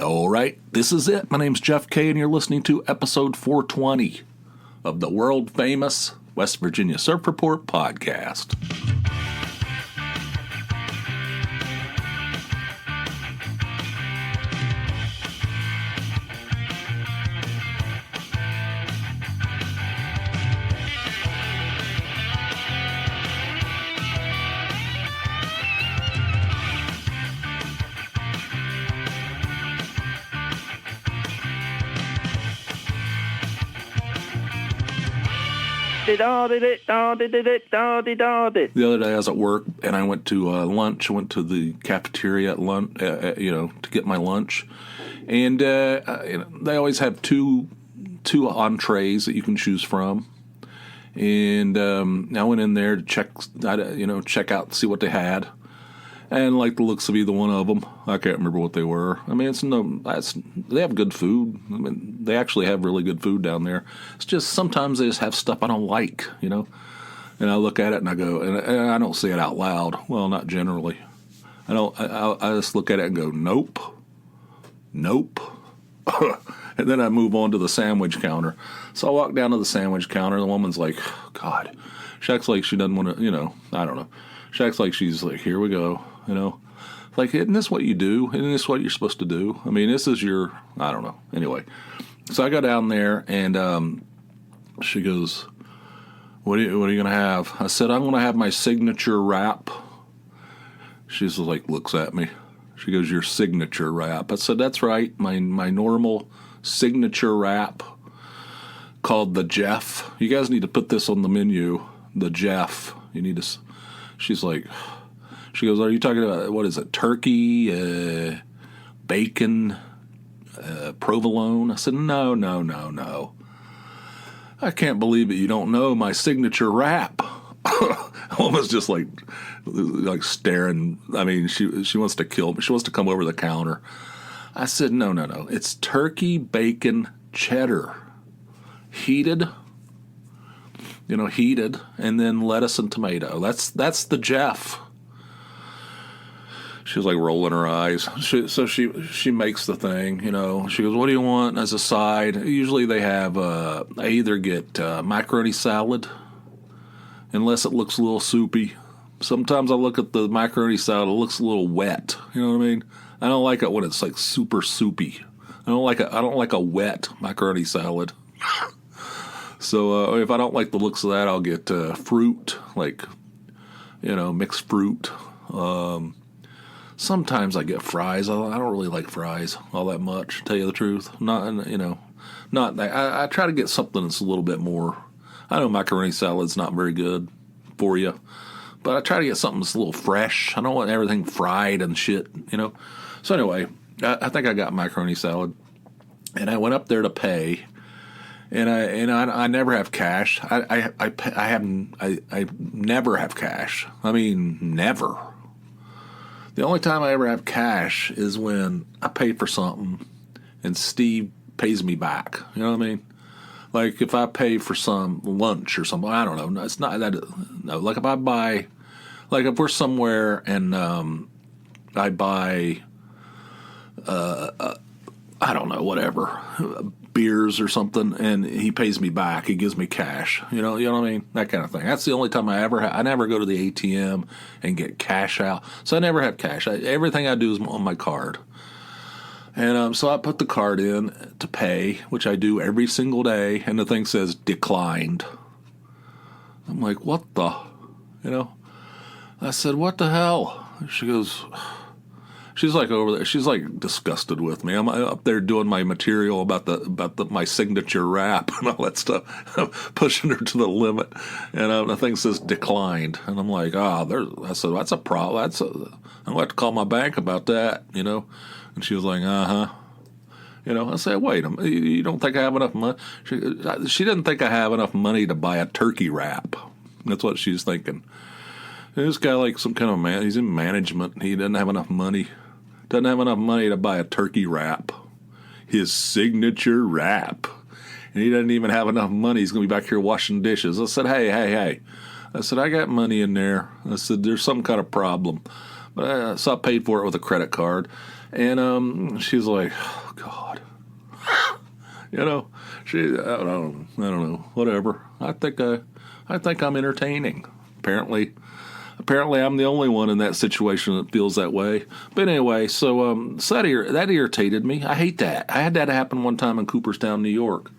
All right, this is it. My name's Jeff K, and you're listening to episode 420 of the world-famous West Virginia Surf Report podcast. The other day I was at work and I went to lunch. I went to the cafeteria at lunch, to get my lunch, and they always have two entrees that you can choose from. And I went in there to check out, see what they had, and like the looks of either one of them, I can't remember what they were. I mean, they have good food. I mean, they actually have really good food down there. It's just sometimes they just have stuff I don't like, And I look at it and I go, and I don't say it out loud. Well, not generally. I just look at it and go, nope. And then I move on to the sandwich counter. So I walk down to the sandwich counter. The woman's like, God, she acts like she doesn't want to, I don't know. She acts like she's like, here we go, Like, isn't this what you do? Isn't this what you're supposed to do? I mean, this is I don't know. Anyway, so I go down there and she goes, what are you going to have? I said, I'm going to have my signature wrap. She's like, looks at me. She goes, your signature wrap. I said, that's right. My normal signature wrap called the Jeff. You guys need to put this on the menu. The Jeff. You need to. She's like, she goes, are you talking about, what is it, turkey, bacon, provolone? I said, no. I can't believe it. You don't know my signature wrap. Almost just like staring. I mean, she wants to kill me. She wants to come over the counter. I said, no. It's turkey, bacon, cheddar, heated, and then lettuce and tomato. That's the Jeff. She was like rolling her eyes. So she makes the thing, She goes, what do you want as a side? Usually they have, I either get macaroni salad, unless it looks a little soupy. Sometimes I look at the macaroni salad, it looks a little wet. You know what I mean? I don't like it when it's like super soupy. I don't like a wet macaroni salad. So if I don't like the looks of that, I'll get fruit, mixed fruit. Sometimes I get fries. I don't really like fries all that much, to tell you the truth. Not that. I try to get something that's a little bit more. I know macaroni salad's not very good for you, but I try to get something that's a little fresh. I don't want everything fried and shit, So anyway, I think I got macaroni salad, and I went up there to pay. And I never have cash. I never have cash. I mean, never. The only time I ever have cash is when I pay for something and Steve pays me back. You know what I mean? Like if I pay for some lunch or something, I don't know. No, it's not that. No, like if I buy, like if we're somewhere and I buy, I don't know, whatever. Beers or something, and he pays me back. He gives me cash. You know what I mean? That kind of thing. That's the only time I never go to the ATM and get cash out. So I never have cash. Everything I do is on my card. And so I put the card in to pay, which I do every single day, and the thing says declined. I'm like, what the? I said, what the hell? She goes, she's like over there. She's like disgusted with me. I'm up there doing my material about my signature wrap and all that stuff. I'm pushing her to the limit, and the thing says declined. And I'm like, I said, that's a problem. I'm going to have to call my bank about that, And she was like, I said, wait a minute, you don't think I have enough money? She didn't think I have enough money to buy a turkey wrap. That's what she's thinking. This guy, like some kind of man, he's in management. He doesn't have enough money. Doesn't have enough money to buy a turkey wrap. His signature wrap. And he doesn't even have enough money. He's going to be back here washing dishes. I said, hey. I said, I got money in there. I said, there's some kind of problem. So I paid for it with a credit card. And she's like, oh, God. I don't know, whatever. I think I'm entertaining. Apparently I'm the only one in that situation that feels that way. But anyway, so that irritated me. I hate that. I had that happen one time in Cooperstown, New York.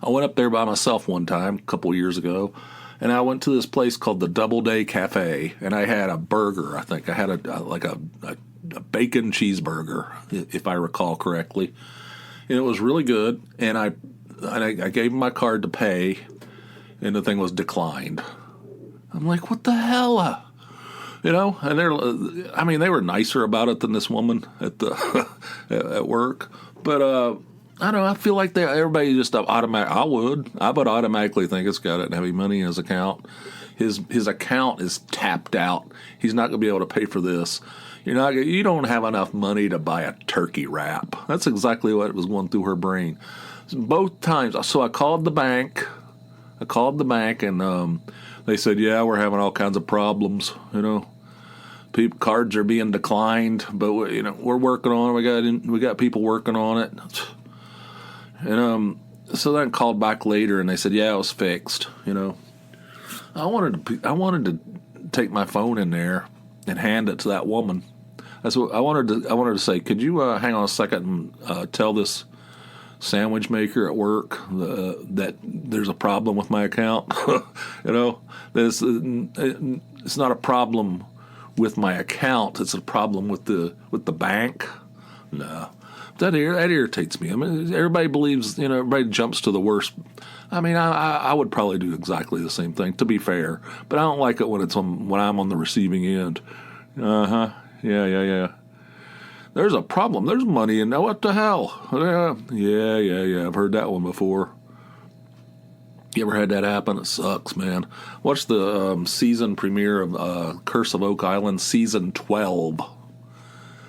I went up there by myself one time a couple years ago, and I went to this place called the Doubleday Cafe, and I had a burger. I think I had a bacon cheeseburger, if I recall correctly. And it was really good, and I gave him my card to pay, and the thing was declined. I'm like, what the hell? And they were nicer about it than this woman at the at work. But I don't know. I feel like everybody just I would automatically think it's got heavy money in his account. His account is tapped out. He's not going to be able to pay for this. You don't have enough money to buy a turkey wrap. That's exactly what was going through her brain. Both times. So I called the bank. And they said, yeah, we're having all kinds of problems. Cards are being declined, but we're working on it. We got people working on it. And so then I called back later, and they said, yeah, it was fixed. I wanted to take my phone in there and hand it to that woman. That's what I wanted to say. Could you hang on a second and tell this sandwich maker at work that there's a problem with my account? It's not a problem with my account. It's a problem with the bank. No, that irritates me. I mean, everybody believes. Everybody jumps to the worst. I mean, I would probably do exactly the same thing, to be fair. But I don't like it when I'm on the receiving end. Yeah. There's a problem. There's money in there. What the hell? Yeah. I've heard that one before. You ever had that happen? It sucks, man. Watch the season premiere of Curse of Oak Island, season 12.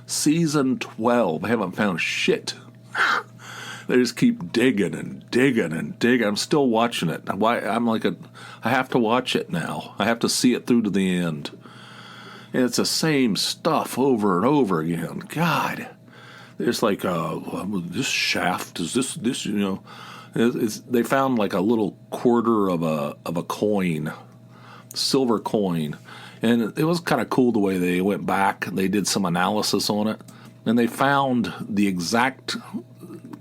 Season 12. I haven't found shit. They just keep digging and digging and digging. I'm still watching it. I have to watch it now. I have to see it through to the end. And it's the same stuff over and over again. God, it's like this shaft is this. They found like a little quarter of a coin, silver coin, and it was kind of cool the way they went back. They did some analysis on it, and they found the exact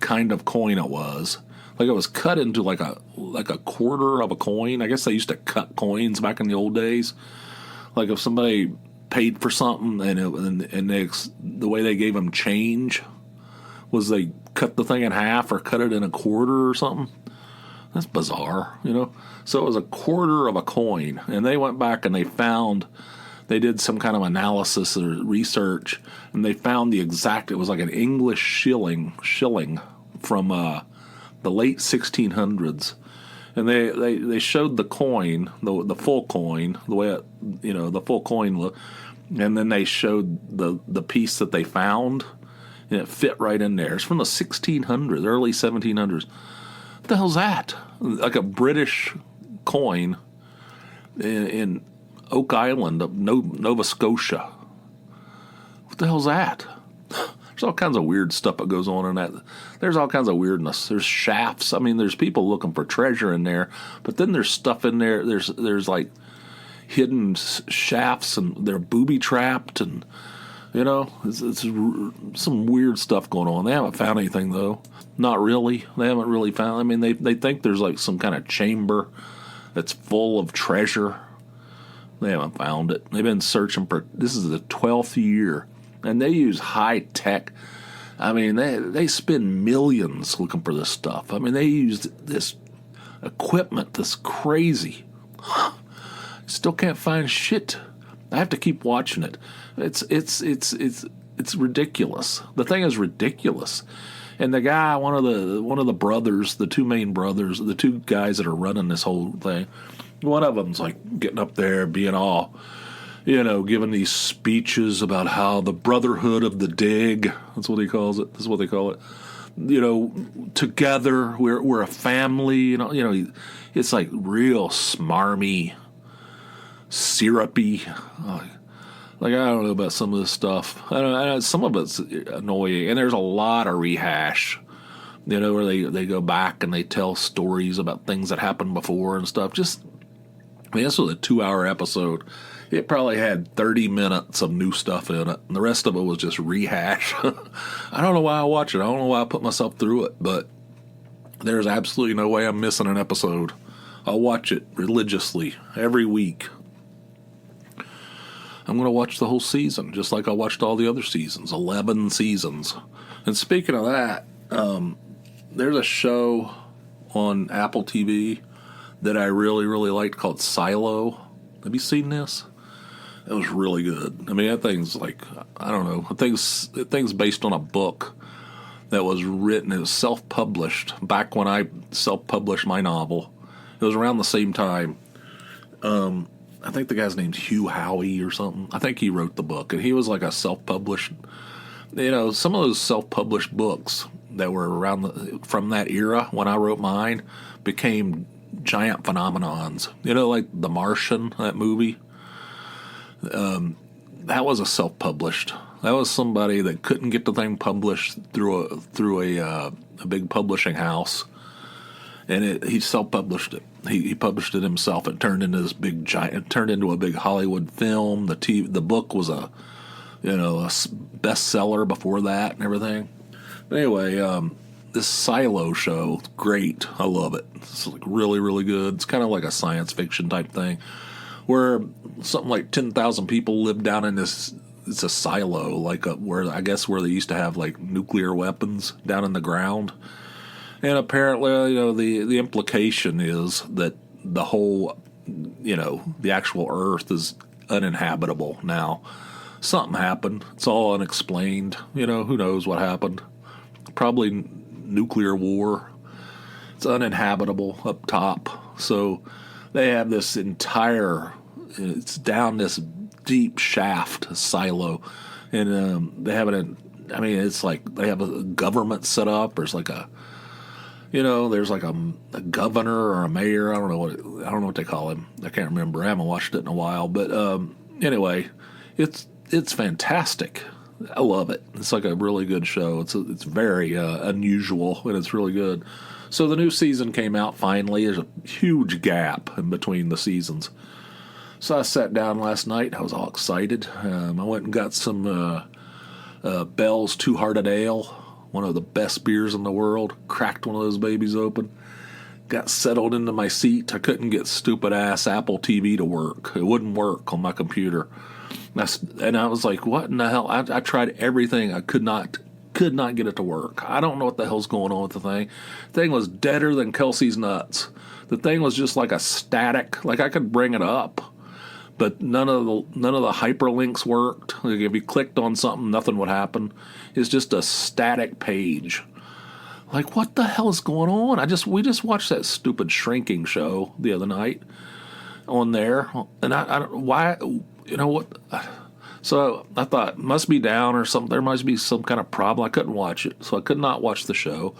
kind of coin it was. Like it was cut into like a quarter of a coin. I guess they used to cut coins back in the old days. Like if somebody paid for something and the way they gave them change was they cut the thing in half or cut it in a quarter or something. That's bizarre, So it was a quarter of a coin, and they went back and they did some kind of analysis or research, and they found it was like an English shilling from the late 1600s. And they showed the coin, the full coin, the way the full coin looked, and then they showed the piece that they found, and it fit right in there. It's from the 1600s, early 1700s. What the hell's that? Like a British coin in Oak Island of Nova Scotia. What the hell's that? There's all kinds of weird stuff that goes on in that. There's all kinds of weirdness. There's shafts. I mean, there's people looking for treasure in there, but then there's stuff in there. There's like hidden shafts, and they're booby trapped, and it's some weird stuff going on. They haven't found anything though. Not really. They haven't really found. I mean, they think there's like some kind of chamber that's full of treasure. They haven't found it. They've been searching for. This is the 12th year. And they use high tech. I mean, they spend millions looking for this stuff. I mean, they use this equipment that's crazy. Still can't find shit. I have to keep watching it. It's ridiculous. The thing is ridiculous. And the guy, one of the brothers, the two main brothers, the two guys that are running this whole thing, one of them's like getting up there, being all. Giving these speeches about how the brotherhood of the dig, that's what he calls it. That's what they call it. Together we're a family. It's like real smarmy, syrupy. Like, I don't know about some of this stuff. I know some of it's annoying, and there's a lot of rehash. Where they go back and they tell stories about things that happened before and stuff. This was a 2-hour episode. It probably had 30 minutes of new stuff in it, and the rest of it was just rehash. I don't know why I watch it. I don't know why I put myself through it, but there's absolutely no way I'm missing an episode. I'll watch it religiously every week. I'm going to watch the whole season, just like I watched all the other seasons, 11 seasons. And speaking of that, there's a show on Apple TV that I really, really liked called Silo. Have you seen this? It was really good. I mean, that thing's like, I don't know, that thing's based on a book that was written, it was self-published, back when I self-published my novel. It was around the same time. I think the guy's name's Hugh Howey or something. I think he wrote the book, and he was like a self-published, some of those self-published books that were around from that era when I wrote mine became giant phenomenons. Like The Martian, that movie. That was a self-published. That was somebody that couldn't get the thing published through a big publishing house, and he self-published it. He published it himself. It turned into this big giant. It turned into a big Hollywood film. The book was a bestseller before that and everything. But anyway, this Silo show, great. I love it. It's like really, really good. It's kind of like a science fiction type thing, where something like 10,000 people live down in this. It's a silo, where they used to have like nuclear weapons down in the ground. And apparently, the implication is that the whole, the actual Earth is uninhabitable now. Something happened. It's all unexplained. Who knows what happened? Probably nuclear war. It's uninhabitable up top. So they have this it's down this deep shaft silo. And they have it it's like they have a government set up. There's like there's like a governor or a mayor. I don't know what they call him. I can't remember. I haven't watched it in a while. But anyway, it's fantastic. I love it. It's like a really good show. It's very unusual, and it's really good. So the new season came out finally. There's a huge gap in between the seasons. So I sat down last night. I was all excited. I went and got some Bell's Two-Hearted Ale, one of the best beers in the world. Cracked one of those babies open. Got settled into my seat. I couldn't get stupid-ass Apple TV to work. It wouldn't work on my computer. And I was like, what in the hell? I tried everything. I could not get it to work. I don't know what the hell's going on with the thing. The thing was deader than Kelsey's nuts. The thing was just like a static. Like I could bring it up, but none of the hyperlinks worked. Like if you clicked on something, nothing would happen. It's just a static page. Like, what the hell is going on? We just watched that stupid shrinking show the other night on there, and I don't why. What? So I thought, must be down or something. There must be some kind of problem. I couldn't watch it, so I could not watch the show.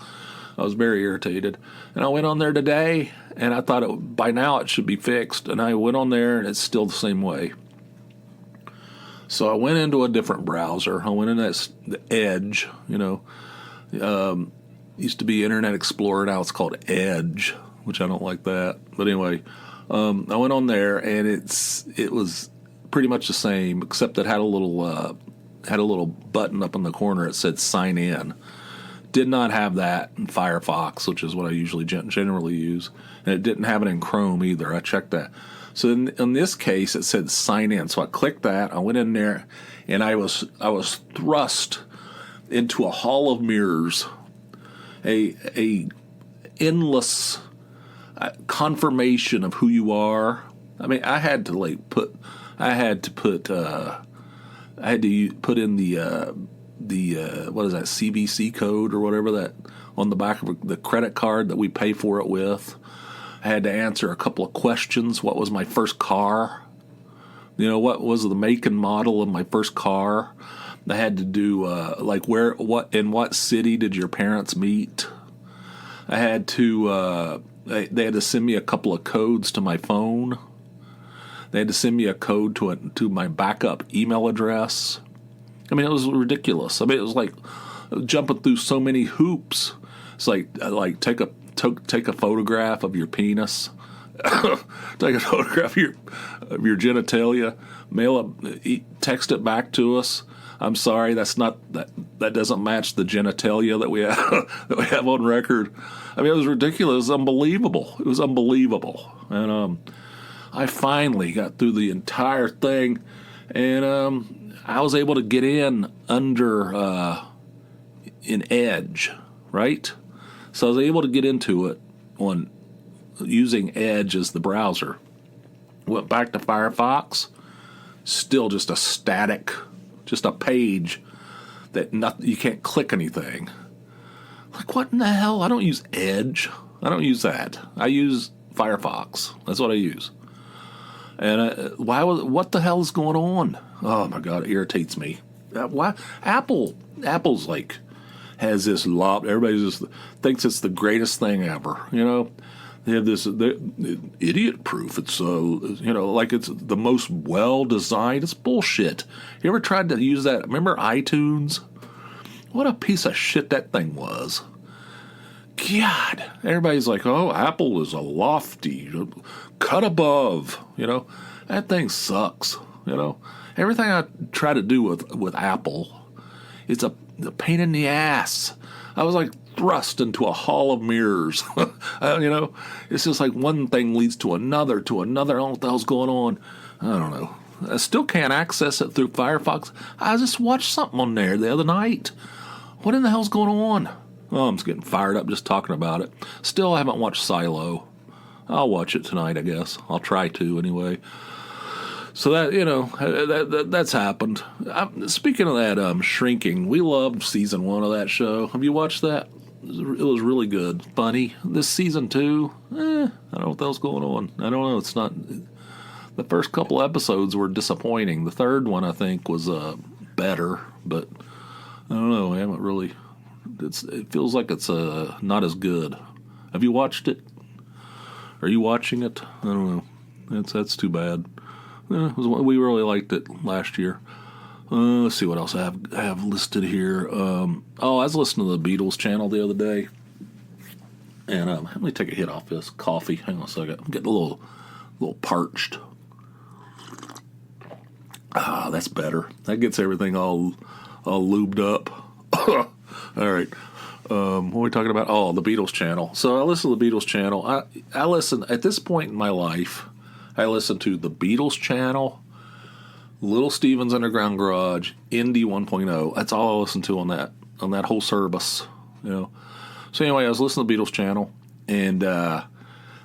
I was very irritated. And I went on there today, and I thought by now it should be fixed. And I went on there, and it's still the same way. So I went into a different browser. I went in the Edge, used to be Internet Explorer. Now it's called Edge, which I don't like that. But anyway, I went on there, and it was pretty much the same, except it had a little button up in the corner. It said sign in. Did not have that in Firefox, which is what I usually generally use, and it didn't have it in Chrome either. I checked that. So in this case, it said sign in. So I clicked that. I went in there, and I was thrust into a hall of mirrors, a endless confirmation of who you are. I mean, I had to put in the what is that, CVC code or whatever, that on the back of the credit card that we pay for it with. I had to answer a couple of questions. What was my first car? What was the make and model of my first car? I had to do in what city did your parents meet? I had to they had to send me a couple of codes to my phone. They had to send me a code to my backup email address. I mean, it was ridiculous. I mean, it was like jumping through so many hoops. It's like take a photograph of your penis, take a photograph of your genitalia, mail it, text it back to us. I'm sorry, that doesn't match the genitalia that we have on record. I mean, it was ridiculous. It was unbelievable. And I finally got through the entire thing, and I was able to get in under in Edge, right? So I was able to get into it on using Edge as the browser. Went back to Firefox, still just a static, just a page that you can't click anything. Like, what in the hell? I don't use Edge. I don't use that. I use Firefox. That's what I use. And what the hell is going on? Oh my God, it irritates me. Why Apple's like has this everybody just thinks it's the greatest thing ever. You know, they have this idiot proof. It's like it's the most well designed. It's bullshit. You ever tried to use that? Remember iTunes? What a piece of shit that thing was. God, everybody's like, oh, Apple is a lofty, cut above, that thing sucks, Everything I try to do with Apple, it's a pain in the ass. I was like thrust into a hall of mirrors, it's just like one thing leads to another. I don't know what the hell's going on. I don't know. I still can't access it through Firefox. I just watched something on there the other night. What in the hell's going on? Oh, I'm just getting fired up just talking about it. Still haven't watched Silo. I'll watch it tonight, I guess. I'll try to anyway. So that that's happened. Speaking of that, Shrinking, we loved season 1 of that show. Have you watched that? It was really good, funny. This season 2, I don't know what the hell's going on. I don't know. It's not. The first couple episodes were disappointing. The third one, I think, was better, but I don't know. I haven't really. It feels like it's not as good. Have you watched it? Are you watching it? I don't know. That's too bad. We really liked it last year. Let's see what else I have listed here. I was listening to the Beatles channel the other day, and let me take a hit off this coffee. Hang on a second. I'm getting a little parched. That's better. That gets everything all lubed up. All right. What are we talking about? Oh, the Beatles channel. So I listen to the Beatles channel. I listen, at this point in my life, I listen to the Beatles channel, Little Steven's Underground Garage, Indie 1.0. That's all I listen to on that whole service, So anyway, I was listening to the Beatles channel, and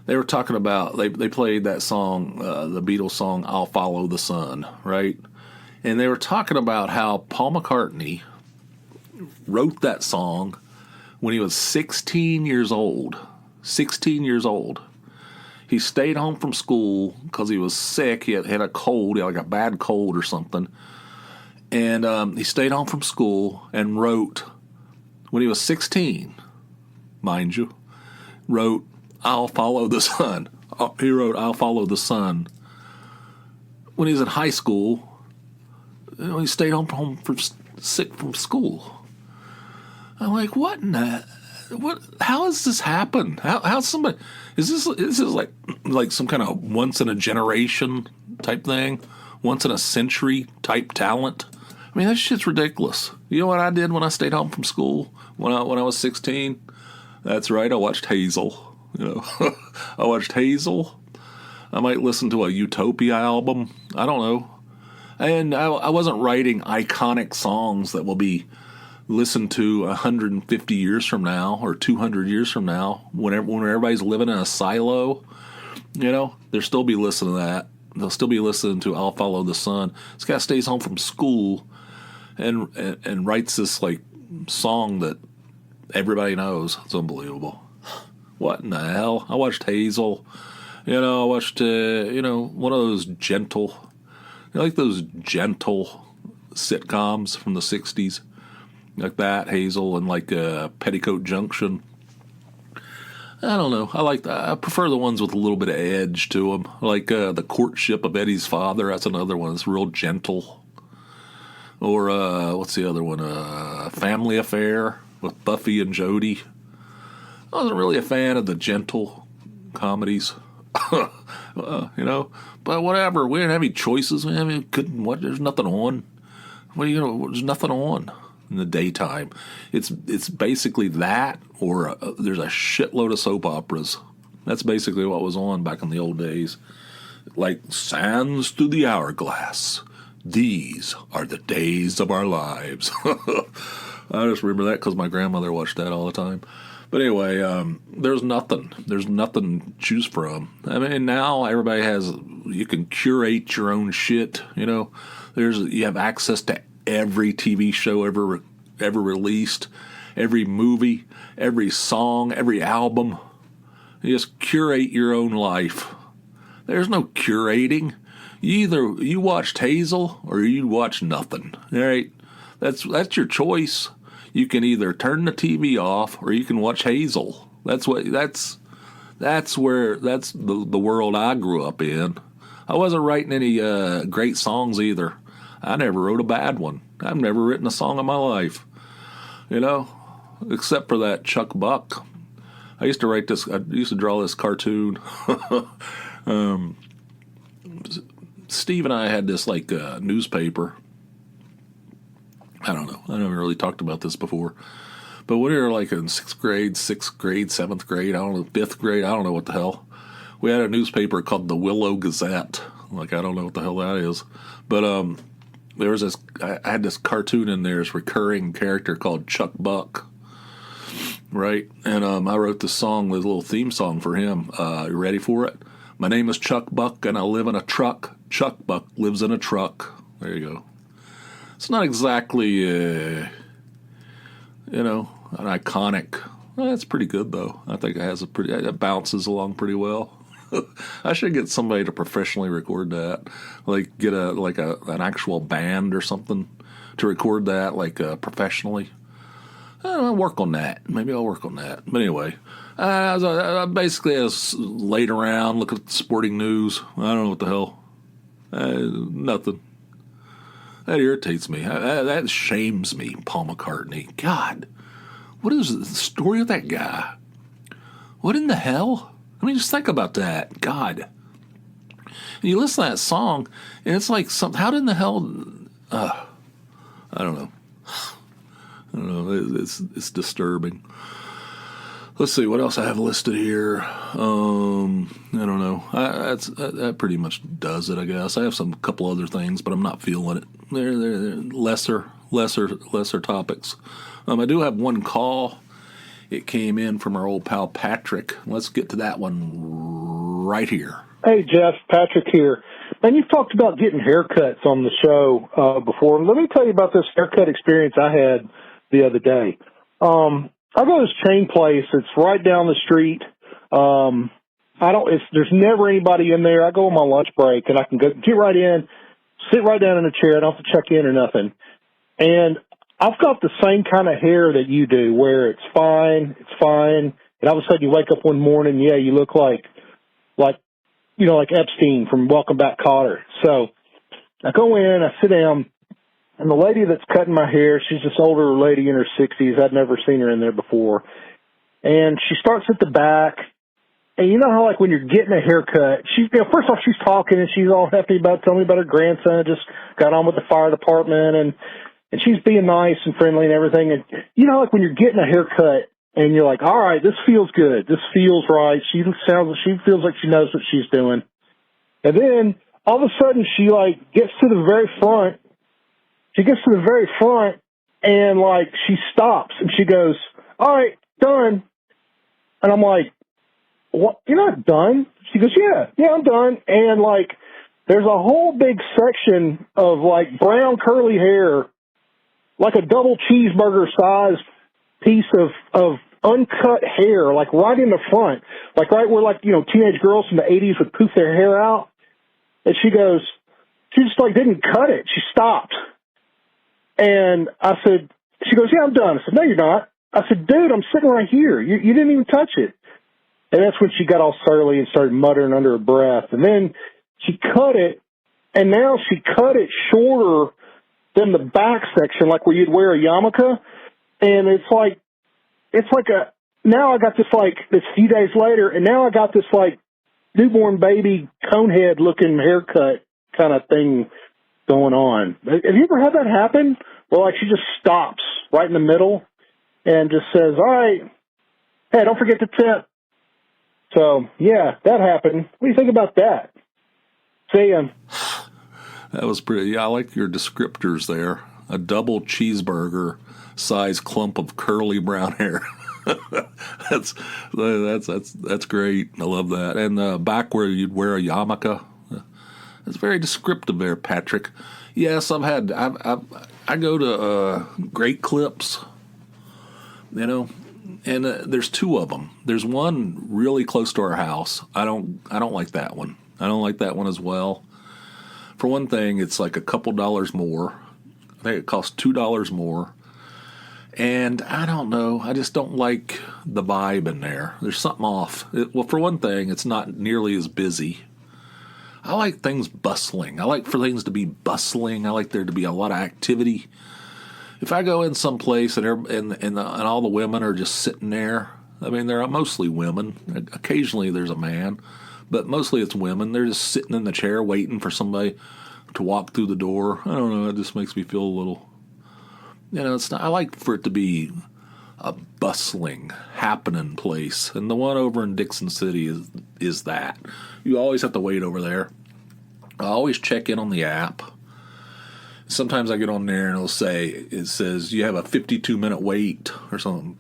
they were talking about, they played that song, the Beatles song, I'll Follow the Sun, right? And they were talking about how Paul McCartney wrote that song when he was 16 years old. 16 years old. He stayed home from school because he was sick. He had a cold. He had like a bad cold or something. And he stayed home from school and wrote, when he was 16, mind you, wrote, I'll Follow the Sun. He wrote, I'll Follow the Sun. When he was in high school, he stayed home sick from school. I'm like, what? How has this happened? How somebody is this like some kind of once in a generation type thing, once in a century type talent? I mean, that shit's ridiculous. You know what I did when I stayed home from school when I was 16? That's right, I watched Hazel. I watched Hazel. I might listen to a Utopia album. I don't know. And I wasn't writing iconic songs that will be listened to 150 years from now or 200 years from now when everybody's living in a silo. They'll still be listening to that. They'll still be listening to I'll Follow the Sun. This guy stays home from school and writes this like song that everybody knows. It's unbelievable. What in the hell? I watched Hazel. I watched one of those gentle, like those gentle sitcoms from the 60s. Like that, Hazel, and like Petticoat Junction. I don't know. I prefer the ones with a little bit of edge to them, like the courtship of Eddie's father. That's another one. It's real gentle. Or what's the other one? Family Affair with Buffy and Jody. I wasn't really a fan of the gentle comedies, But whatever. We didn't have any choices. There's nothing on. There's nothing on in the daytime. It's basically that, or there's a shitload of soap operas. That's basically what was on back in the old days. Like sands through the hourglass. These are the days of our lives. I just remember that because my grandmother watched that all the time. But anyway, there's nothing. There's nothing to choose from. I mean, now everybody you can curate your own shit. You have access to every TV show ever released, every movie, every song, every album. You just curate your own life. There's no curating. You watched Hazel or you watched nothing. All right, that's your choice. You can either turn the TV off or you can watch Hazel. That's the world I grew up in. I wasn't writing any great songs either. I never wrote a bad one. I've never written a song in my life, except for that Chuck Buck. I used to draw this cartoon. Steve and I had this newspaper. I don't know. I never really talked about this before. But when we were in 6th grade, 7th grade, I don't know, 5th grade, I don't know what the hell. We had a newspaper called the Willow Gazette. I don't know what the hell that is. But there was I had this cartoon in there, this recurring character called Chuck Buck. Right? And I wrote this song, this little theme song for him. You ready for it? My name is Chuck Buck and I live in a truck. Chuck Buck lives in a truck. There you go. It's not exactly, an iconic. Well, that's pretty good though. I think it bounces along pretty well. I should get somebody to professionally record that, get an actual band or something to record that, professionally. I'll work on that. Maybe I'll work on that. But anyway, I was laid around looking at the sporting news. I don't know what the hell. Nothing. That irritates me. That shames me, Paul McCartney. God, what is the story of that guy? What in the hell? I mean, just think about that. God. And you listen to that song, and it's like, how in the hell... I don't know. It's disturbing. Let's see what else I have listed here. I don't know. That pretty much does it, I guess. I have some couple other things, but I'm not feeling it. They're lesser topics. I do have one call. It came in from our old pal Patrick. Let's get to that one right here. Hey, Jeff, Patrick here. Man, you've talked about getting haircuts on the show before. Let me tell you about this haircut experience I had the other day. I go to this chain place. It's right down the street. There's never anybody in there. I go on my lunch break and I can get right in, sit right down in a chair. I don't have to check in or nothing. And I've got the same kind of hair that you do, where it's fine. And all of a sudden you wake up one morning, you look like Epstein from Welcome Back, Kotter. So I go in, I sit down, and the lady that's cutting my hair, she's this older lady in her 60s. I'd never seen her in there before. And she starts at the back. And you know how, when you're getting a haircut, first off, she's talking and she's all happy telling me about her grandson, just got on with the fire department, and she's being nice and friendly and everything. And you know, when you're getting a haircut and you're like, all right, this feels good. This feels right. She feels like she knows what she's doing. And then all of a sudden she gets to the very front. She gets to the very front and she stops and she goes, all right, done. And I'm like, what? You're not done? She goes, yeah, I'm done. And there's a whole big section of brown curly hair, like a double cheeseburger sized piece of uncut hair, right in the front, right where teenage girls from the 80s would poof their hair out. And she goes, she just didn't cut it. She stopped. And I said, she goes, yeah, I'm done. I said, no, you're not. I said, dude, I'm sitting right here. You didn't even touch it. And that's when she got all surly and started muttering under her breath. And then she cut it, and now she cut it shorter than the back section, like where you'd wear a yarmulke. And it's like now I got this few days later, and now I got this newborn baby conehead looking haircut kind of thing going on. Have you ever had that happen? Well, she just stops right in the middle and just says, all right, hey, don't forget to tip. So, yeah, that happened. What do you think about that? See ya. That was pretty. Yeah, I like your descriptors there. A double cheeseburger size clump of curly brown hair. that's great. I love that. And back where you'd wear a yarmulke. That's very descriptive there, Patrick. Yes, I go to Great Clips, and there's two of them. There's one really close to our house. I don't like that one. I don't like that one as well. For one thing, it's like a couple dollars more. I think it costs $2 more. And I don't know. I just don't like the vibe in there. There's something off. Well, for one thing, it's not nearly as busy. I like things bustling. I like for things to be bustling. I like there to be a lot of activity. If I go in some place and all the women are just sitting there, I mean, they're mostly women. Occasionally there's a man, but mostly it's women. They're just sitting in the chair waiting for somebody to walk through the door. I don't know. It just makes me feel a little, it's not, I like for it to be a bustling, happening place. And the one over in Dixon City is that. You always have to wait over there. I always check in on the app. Sometimes I get on there and it says you have a 52-minute wait or something,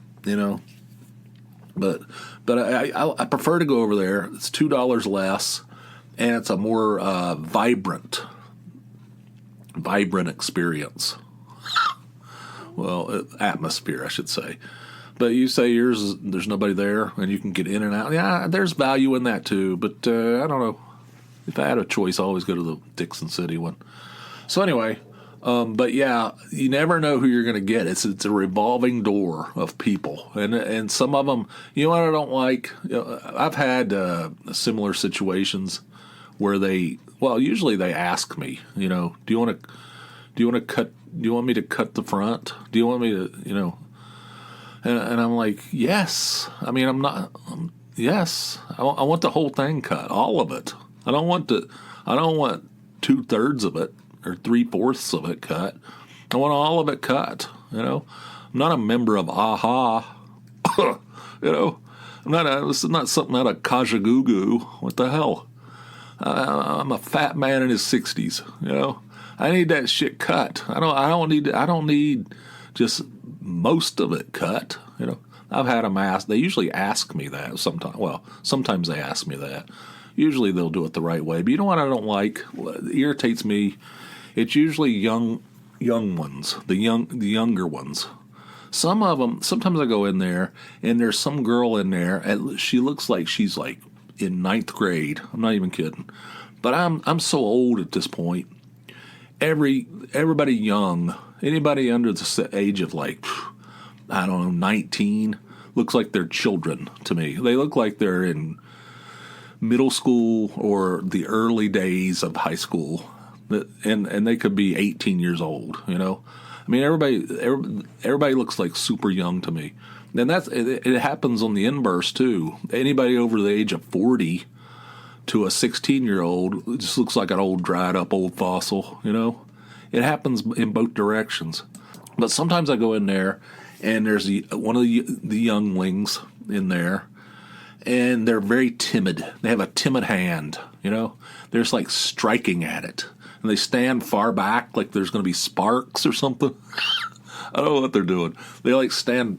But I prefer to go over there. It's $2 less, and it's a more vibrant experience. Well, atmosphere, I should say. But you say yours, there's nobody there, and you can get in and out. Yeah, there's value in that too. But I don't know. If I had a choice, I always go to the Dixon City one. So anyway, but yeah, you never know who you're going to get. It's a revolving door of people, and some of them, what I don't like. I've had similar situations where usually they ask me, do you want me to cut the front? Do you want me to, and I'm like, yes. I mean, yes. I want the whole thing cut, all of it. I don't want 2/3 of it or 3/4 of it cut. I want all of it cut. I'm not a member of AHA. This is not something out of Kajagoogoo. What the hell? I'm a fat man in his 60s. I need that shit cut. I don't need just most of it cut. I've had them ask. They usually ask me that sometimes. Well, sometimes they ask me that. Usually they'll do it the right way. But you know what I don't like? It irritates me. It's usually young ones, the younger ones. Some of them. Sometimes I go in there and there's some girl in there. And she looks like she's in 9th grade. I'm not even kidding. But I'm so old at this point. Everybody young, anybody under the age of 19, looks like they're children to me. They look like they're in middle school or the early days of high school, and they could be 18 years old. I mean, everybody looks like super young to me. And it happens on the inverse too. Anybody over the age of 40 to a 16-year-old just looks like an old dried up old fossil. It happens in both directions. But sometimes I go in there and there's one of the younglings in there, and they're very timid. They have a timid hand, They're just striking at it. And they stand far back like there's going to be sparks or something. I don't know what they're doing. They stand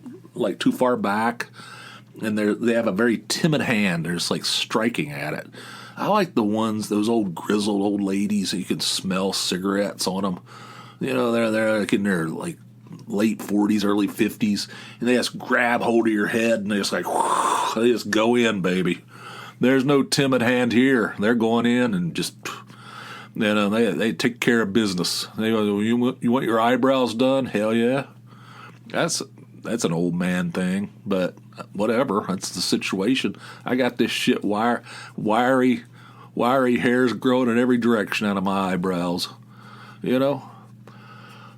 too far back, and they have a very timid hand. They're just striking at it. I like the ones, those old grizzled old ladies that you can smell cigarettes on them. They're in their late 40s, early 50s, and they just grab hold of your head and they just they just go in, baby. There's no timid hand here. They're going in and just, they take care of business. They go, you want your eyebrows done? Hell yeah. that's an old man thing, but whatever. That's the situation. I got this shit wiry hairs growing in every direction out of my eyebrows, you know.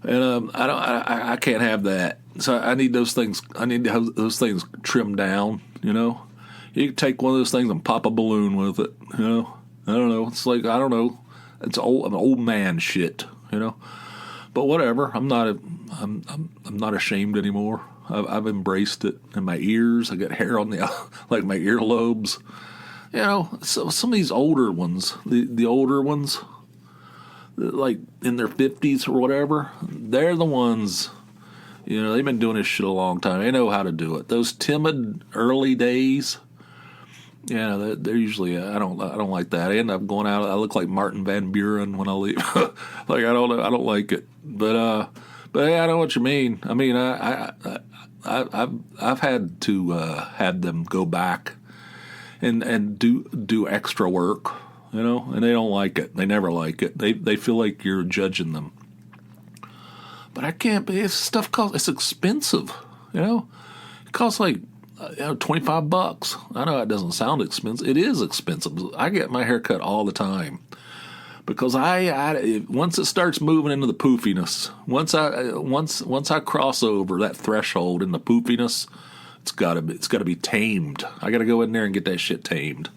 And I can't have that. So I need those things. I need to have those things trimmed down, you know. You can take one of those things and pop a balloon with it, you know. I don't know. It's like, I don't know. It's an old man shit, you know. But whatever. I'm not ashamed anymore. I've embraced it. And my ears, I got hair on the like my earlobes. You know, so some of these older ones, the older ones, like in their 50s or whatever, they're the ones. You know, they've been doing this shit a long time. They know how to do it. Those timid early days. Yeah, they're usually. I don't like that. I end up going out. I look like Martin Van Buren when I leave. Like I don't like it. But yeah, I know what you mean. I mean, I've had to had them go back and do extra work, you know, and they don't like it. They never like it. They feel like you're judging them. But I can't. Stuff costs. It's expensive, you know. It costs like. $25. I know it doesn't sound expensive. It is expensive. I get my hair cut all the time because once it starts moving into the poofiness, once I cross over that threshold in the poofiness, it's got to be tamed. I got to go in there and get that shit tamed,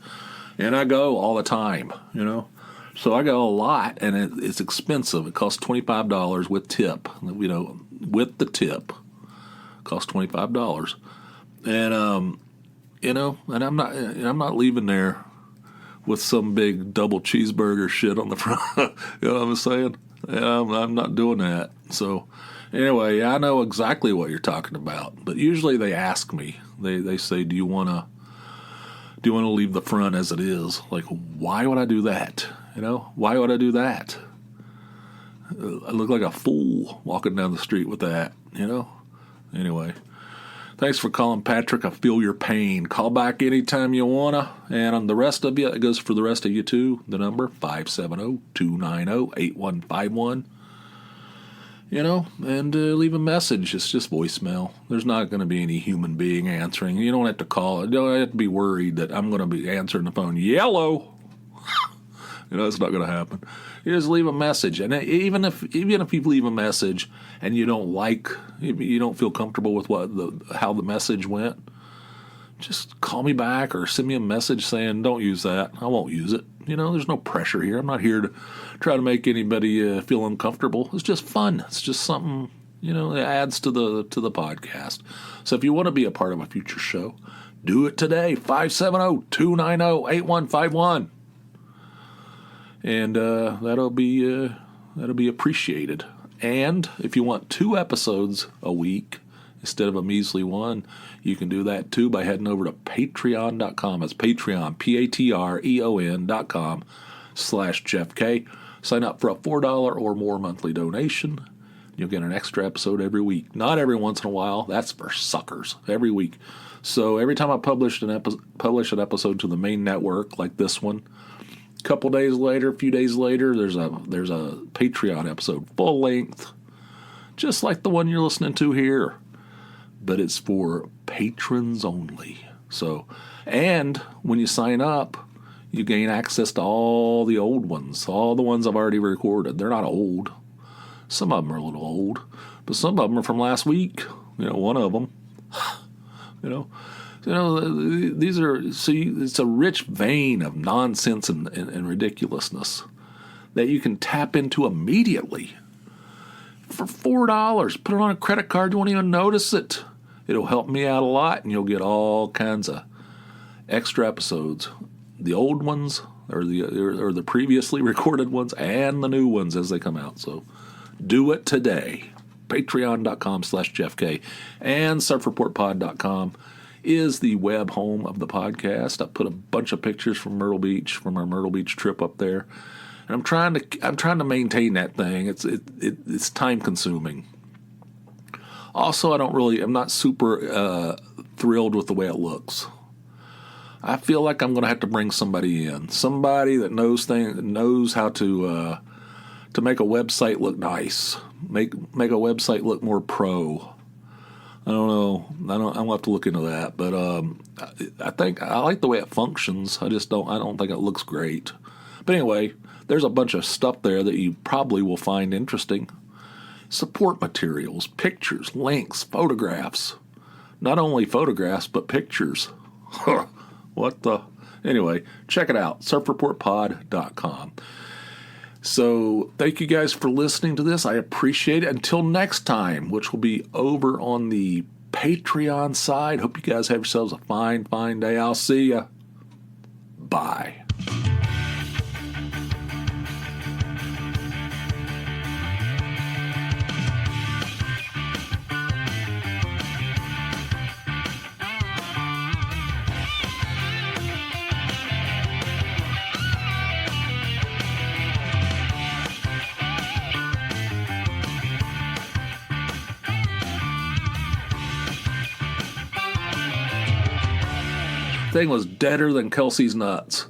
and I go all the time, you know. So I go a lot, and it's expensive. It costs $25 with tip. You know, with the tip, it costs $25. And you know, and I'm not leaving there with some big double cheeseburger shit on the front. You know what I'm saying? Yeah, I'm not doing that. So anyway, I know exactly what you're talking about. But usually they ask me. They say, "Do you want to leave the front as it is?" Like, why would I do that? You know, why would I do that? I look like a fool walking down the street with that. You know. Anyway. Thanks for calling, Patrick. I feel your pain. Call back anytime you want to. And on the rest of you, it goes for the rest of you too. The number, 570-290-8151. You know, and leave a message. It's just voicemail. There's not going to be any human being answering. You don't have to call. You don't have to be worried that I'm going to be answering the phone. Yellow. You know, it's not going to happen. You just leave a message, and even if you leave a message and you don't feel comfortable with how the message went, just call me back or send me a message saying, "Don't use that. I won't use it." You know, there's no pressure here. I'm not here to try to make anybody feel uncomfortable. It's just fun. It's just something, you know, that adds to the podcast. So if you want to be a part of a future show, do it today. 570-290-8151. And that'll be appreciated. And if you want 2 episodes a week instead of a measly one, you can do that too by heading over to Patreon.com. It's Patreon, Patreon.com/JeffK. Sign up for a $4 or more monthly donation. You'll get an extra episode every week. Not every once in a while. That's for suckers. Every week. So every time I publish an episode to the main network, like this one, a few days later, there's a Patreon episode, full length, just like the one you're listening to here, but it's for patrons only. So, and when you sign up, you gain access to all the old ones, all the ones I've already recorded. They're not old. Some of them are a little old, but some of them are from last week. You know, one of them. You know, these are, see, it's a rich vein of nonsense and ridiculousness that you can tap into immediately for $4. Put it on a credit card, you won't even notice it. It'll help me out a lot, and you'll get all kinds of extra episodes. The old ones, or the previously recorded ones, and the new ones as they come out. So do it today. Patreon.com/JeffK and SurfReportPod.com is the web home of the podcast. I put a bunch of pictures from Myrtle Beach, from our Myrtle Beach trip up there. And I'm trying to maintain that thing. It's time consuming. Also, I'm not super thrilled with the way it looks. I feel like I'm going to have to bring somebody in, somebody that knows how to make a website look nice, make a website look more pro. I don't know. I'll have to look into that. But I think I like the way it functions. I don't think it looks great. But anyway, there's a bunch of stuff there that you probably will find interesting. Support materials, pictures, links, photographs. Not only photographs, but pictures. What the? Anyway, check it out, surfreportpod.com. So thank you guys for listening to this. I appreciate it. Until next time, which will be over on the Patreon side. Hope you guys have yourselves a fine, fine day. I'll see ya. Bye. Thing was deader than Kelsey's nuts.